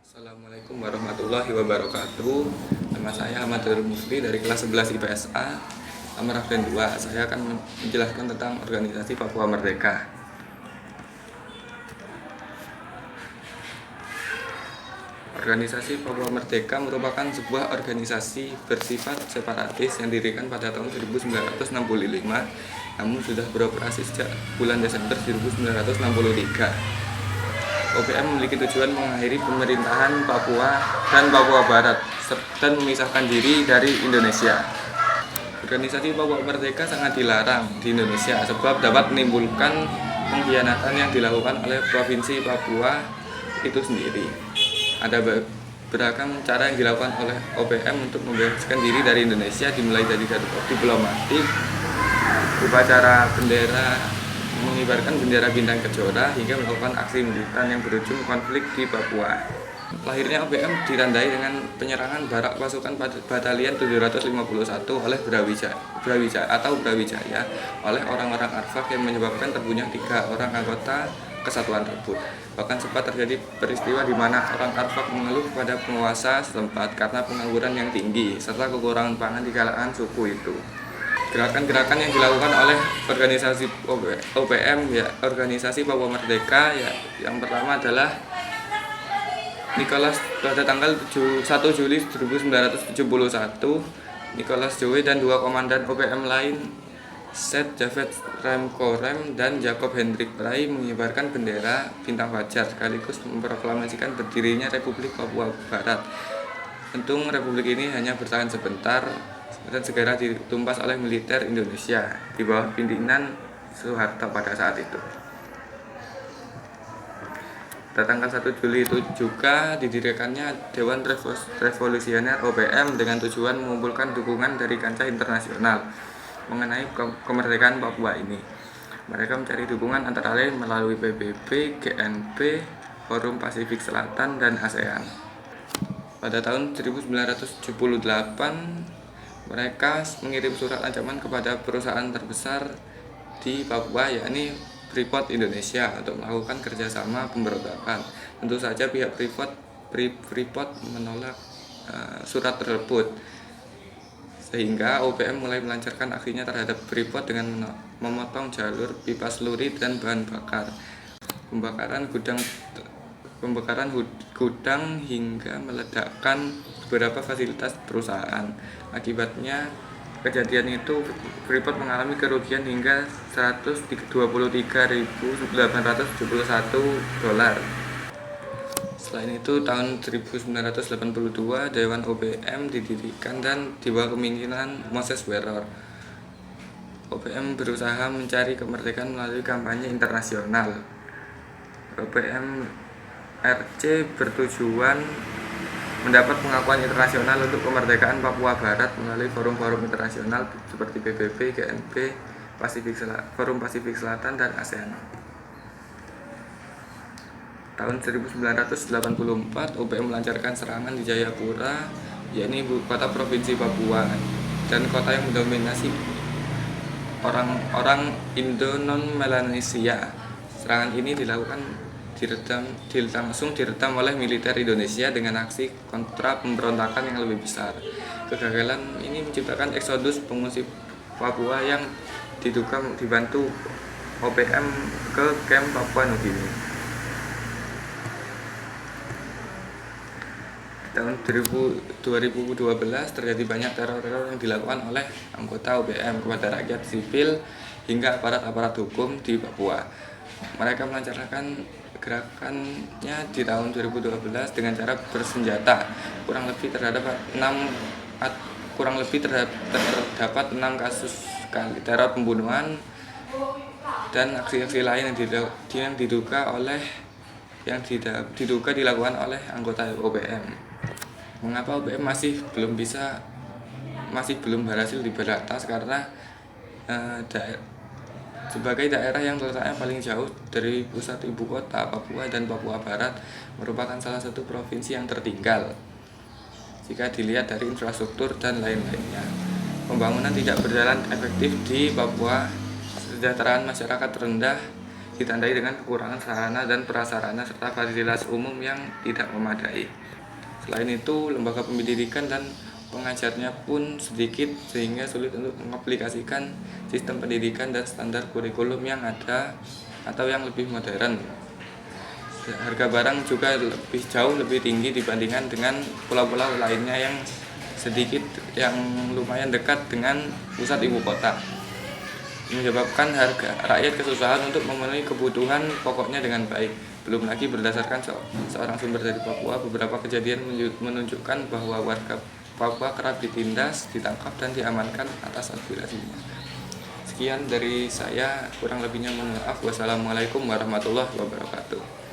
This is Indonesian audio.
Assalamualaikum warahmatullahi wabarakatuh. Nama saya Ahmad Darul Mufti dari kelas 11 IPSA Amarafden 2. Saya akan menjelaskan tentang organisasi Papua Merdeka. Organisasi Papua Merdeka merupakan sebuah organisasi bersifat separatis yang didirikan pada tahun 1965, namun sudah beroperasi sejak bulan Desember 1963. OPM memiliki tujuan mengakhiri pemerintahan Papua dan Papua Barat dan memisahkan diri dari Indonesia. Organisasi Papua Merdeka sangat dilarang di Indonesia sebab dapat menimbulkan pengkhianatan yang dilakukan oleh Provinsi Papua itu sendiri. Ada beragam cara yang dilakukan oleh OPM untuk membebaskan diri dari Indonesia, dimulai dari diplomatik, upacara bendera, mengibarkan bendera bintang kejora, hingga melakukan aksi militan yang berujung konflik di Papua. Lahirnya OPM ditandai dengan penyerangan barak pasukan Batalion 751 oleh Brawijaya oleh orang-orang Arfak yang menyebabkan terbunuhnya 3 orang anggota kesatuan tersebut. Bahkan sempat terjadi peristiwa di mana orang Arfak mengeluh kepada penguasa setempat karena pengangguran yang tinggi serta kekurangan pangan di kalangan suku itu. Gerakan-gerakan yang dilakukan oleh organisasi OPM, organisasi Papua Merdeka, yang pertama adalah Nicholas pada tanggal 1 Juli 1971, Nicholas Jowe dan 2 komandan OPM lain, Seth Javed Remkorem dan Jacob Hendrik Prai, mengibarkan bendera bintang fajar sekaligus memproklamasikan berdirinya Republik Papua Barat. Untung Republik ini hanya bertahan sebentar dan segera ditumpas oleh militer Indonesia di bawah pimpinan Soeharto pada saat itu. Pada tanggal 1 Juli itu juga didirikannya Dewan Revolusioner OPM dengan tujuan mengumpulkan dukungan dari kancah internasional mengenai kemerdekaan Papua ini. Mereka mencari dukungan antara lain melalui PBB, GNP, Forum Pasifik Selatan, dan ASEAN. Pada tahun 1978, mereka mengirim surat ancaman kepada perusahaan terbesar di Papua, yakni Freeport Indonesia, untuk melakukan kerjasama pemberontakan. Tentu saja pihak Freeport menolak surat tersebut, sehingga OPM mulai melancarkan aksinya terhadap Freeport dengan memotong jalur pipa selurit dan bahan bakar, pembakaran gudang hingga meledakkan beberapa fasilitas perusahaan. Akibatnya kejadian itu Freeport mengalami kerugian hingga 123.871 dolar. Selain itu, tahun 1982 Dewan OPM didirikan dan di bawah kepemimpinan Moses Werror. OPM berusaha mencari kemerdekaan melalui kampanye internasional. OPM RC bertujuan mendapat pengakuan internasional untuk kemerdekaan Papua Barat melalui forum-forum internasional seperti PBB, GNP, Forum Pasifik Selatan, dan ASEAN. Tahun 1984 OPM melancarkan serangan di Jayapura, yakni ibu kota provinsi Papua dan kota yang mendominasi orang-orang Indo non-Melanesia. Serangan ini langsung diredam oleh militer Indonesia dengan aksi kontra pemberontakan yang lebih besar. Kegagalan ini menciptakan eksodus pengungsi Papua yang diduga dibantu OPM ke kamp Papua Nugini. Tahun 2012 terjadi banyak teror yang dilakukan oleh anggota OPM kepada rakyat sipil hingga aparat-aparat hukum di Papua. Mereka melancarkan gerakannya di tahun 2012 dengan cara bersenjata. Kurang lebih terdapat 6 kasus teror pembunuhan dan aksi-aksi lain yang diduga dilakukan oleh anggota OPM. Mengapa OPM masih belum berhasil diberantas? Karena sebagai daerah yang terletaknya paling jauh dari pusat ibu kota Papua dan Papua Barat, merupakan salah satu provinsi yang tertinggal jika dilihat dari infrastruktur dan lain-lainnya. Pembangunan tidak berjalan efektif di Papua, kesejahteraan masyarakat rendah, ditandai dengan kekurangan sarana dan prasarana serta fasilitas umum yang tidak memadai. Selain itu, lembaga pendidikan dan pengajarnya pun sedikit sehingga sulit untuk mengaplikasikan sistem pendidikan dan standar kurikulum yang ada atau yang lebih modern. Harga barang juga jauh lebih tinggi dibandingkan dengan pulau-pulau lainnya yang lumayan dekat dengan pusat ibu kota, menyebabkan rakyat kesusahan untuk memenuhi kebutuhan pokoknya dengan baik. Belum lagi berdasarkan seorang sumber dari Papua, beberapa kejadian menunjukkan bahwa warga Papua kerap ditindas, ditangkap, dan diamankan atas aspirasinya. Sekian dari saya, kurang lebihnya mohon maaf. Wassalamualaikum warahmatullahi wabarakatuh.